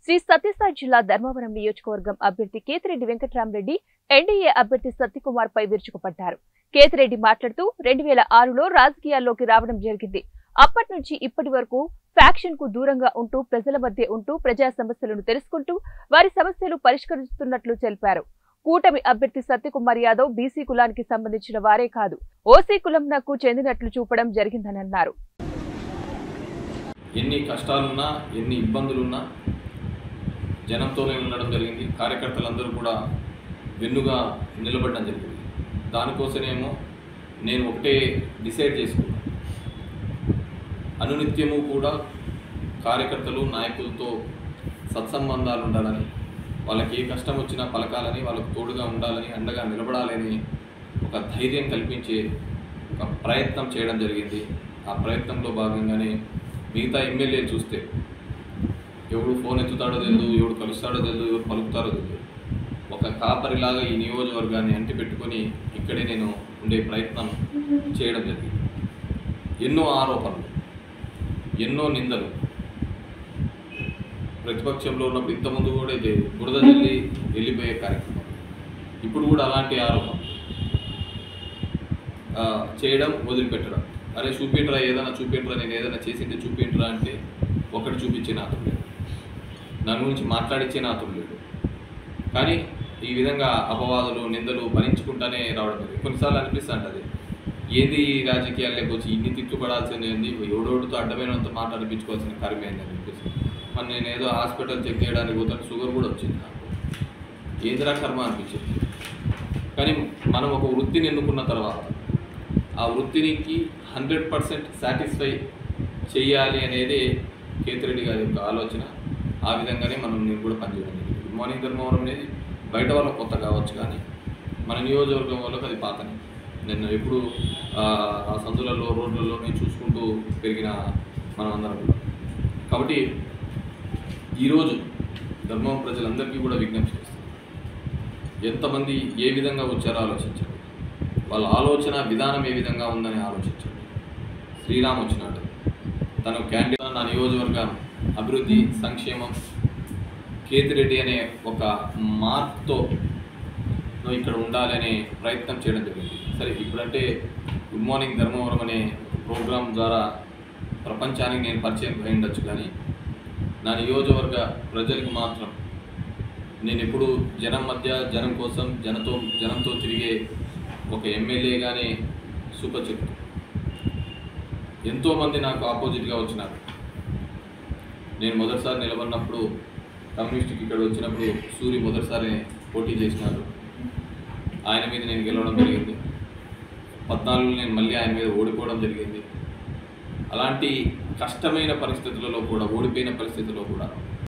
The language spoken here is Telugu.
శ్రీ సత్యసాయి జిల్లా ధర్మవరం నియోజకవర్గం అభ్యర్థి కేతిరెడ్డి వెంకట్రామరెడ్డి ఎన్డీఏ అభ్యర్థి సత్యకుమార్ పై విరుచుకుపడ్డారు. కేతిరెడ్డి మాట్లాడుతూ 2006లో రాజకీయాల్లోకి రావడం జరిగింది. అప్పటి నుంచి ఇప్పటి వరకు ఫ్యాక్షన్ కు దూరంగా ఉంటూ ప్రజల మధ్య ఉంటూ ప్రజా సమస్యలను తెలుసుకుంటూ వారి సమస్యలు పరిష్కరిస్తున్నట్లు తెలిపారు. కూటమి అభ్యర్థి సత్యకుమార్ యాదవ్ బీసీ కులానికి సంబంధించిన వారే కాదు, ఓసీ కులంకు చెందినట్లు చూపడం జరిగిందని అన్నారు. ఎన్ని కష్టాలున్నా ఎన్ని ఇబ్బందులున్నా జనంతోనే ఉండడం జరిగింది. కార్యకర్తలందరూ కూడా వెన్నుగా నిలబడడం జరిగింది. దానికోసమేమో నేను ఒకటే డిసైడ్ చేసుకున్నాను, అనునిత్యము కూడా కార్యకర్తలు నాయకులతో సత్సంబంధాలు ఉండాలని, వాళ్ళకి ఏ కష్టం వచ్చినా పలకాలని, వాళ్ళకు తోడుగా ఉండాలని, అండగా నిలబడాలని ఒక ధైర్యం కల్పించే ఒక ప్రయత్నం చేయడం జరిగింది. ఆ ప్రయత్నంలో భాగంగానే మిగతా ఎమ్మెల్యేలు చూస్తే ఎవడు ఫోన్ ఎత్తుతాడో తెలియదు, ఎవడు కలుస్తాడో తెలియదు, ఎవరు పలుకుతారో తెలియదు. ఒక కాపరిలాగా ఈ నియోజకవర్గాన్ని అంటిపెట్టుకొని ఇక్కడే నేను ఉండే ప్రయత్నం చేయడం జరిగింది. ఎన్నో ఆరోపణలు, ఎన్నో నిందలు. ప్రతిపక్షంలో ఉన్నప్పుడు ఇంతకుముందు కూడా ఇది బురద జల్లి వెళ్ళిపోయే కార్యక్రమం. ఇప్పుడు కూడా అలాంటి ఆరోపణ చేయడం, వదిలిపెట్టడం. అరే చూపించరా, ఏదైనా చూపించరా, నేను ఏదైనా చేసింటే చూపించరా అంటే ఒకటి చూపించే నాతుడు లేడు, దాని గురించి మాట్లాడించే నాతుడు లేడు. కానీ ఈ విధంగా అపవాదులు, నిందలు భరించుకుంటానే రావడం జరిగింది. కొన్నిసార్లు అనిపిస్తుంటుంది, ఏది రాజకీయాల్లోకి వచ్చి ఇన్ని తిట్టుపడాల్సింది ఏంది, ఎవడోడితో అడ్డమైనంత మాట అనిపించుకోవాల్సిన కార్యమైంది అని చెప్పేసి. మరి నేను ఏదో హాస్పిటల్ చెక్ చేయడానికి పోతాను, షుగర్ కూడా వచ్చింది నాకు, ఏదిరా కర్మ అనిపించింది. కానీ మనం ఒక వృత్తిని ఎన్నుకున్న తర్వాత ఆ వృత్తినికి 100% సాటిస్ఫై చేయాలి అనేది కేతిరెడ్డి గారి యొక్క ఆలోచన. ఆ విధంగానే నేను కూడా పనిచేయడం జరిగింది. గుడ్ మార్నింగ్ ధర్మవరం అనేది బయట వాళ్ళకి కొత్త కావచ్చు, కానీ మన నియోజకవర్గం వాళ్ళకి అది పాతనే. నేను ఎప్పుడు ఆ సందులలో, రోడ్లలో నేను చూసుకుంటూ పెరిగిన మనమందరం కూడా. కాబట్టి ఈరోజు ధర్మవరం ప్రజలందరికీ కూడా విజ్ఞప్తి చేస్తాను, ఎంతమంది ఏ విధంగా వచ్చారో ఆలోచించండి, వాళ్ళ ఆలోచన విధానం ఏ విధంగా ఉందని ఆలోచించండి. శ్రీరామ్ వచ్చినాడు, తను క్యాండిడేట్, నా నియోజకవర్గం అభివృద్ధి, సంక్షేమం, కేతిరెడ్డి అనే ఒక మార్క్తో ఇక్కడ ఉండాలనే ప్రయత్నం చేయడం జరిగింది. సరే, ఇప్పుడంటే గుడ్ మార్నింగ్ ధర్మవరం అనే ప్రోగ్రాం ద్వారా ప్రపంచానికి నేను పరిచయం అయి ఉండొచ్చు, కానీ నా నియోజకవర్గ ప్రజలకు మాత్రం నేను ఎప్పుడు జనం మధ్య, జనం కోసం, జనంతో తిరిగే ఒక ఎమ్మెల్యేగానే సుపరిచితుడు. ఎంతోమంది నాకు ఆపోజిట్గా వచ్చినారు. నేను మొదటిసారి నిలబడినప్పుడు, కమ్యూనిస్ట్కి ఇక్కడ వచ్చినప్పుడు సూరి మొదటిసారి పోటీ చేసినారు. ఆయన మీద నేను గెలవడం జరిగింది. 14లో నేను మళ్ళీ ఆయన మీద ఓడిపోవడం జరిగింది. అలాంటి కష్టమైన పరిస్థితులలో కూడా, ఓడిపోయిన పరిస్థితుల్లో కూడా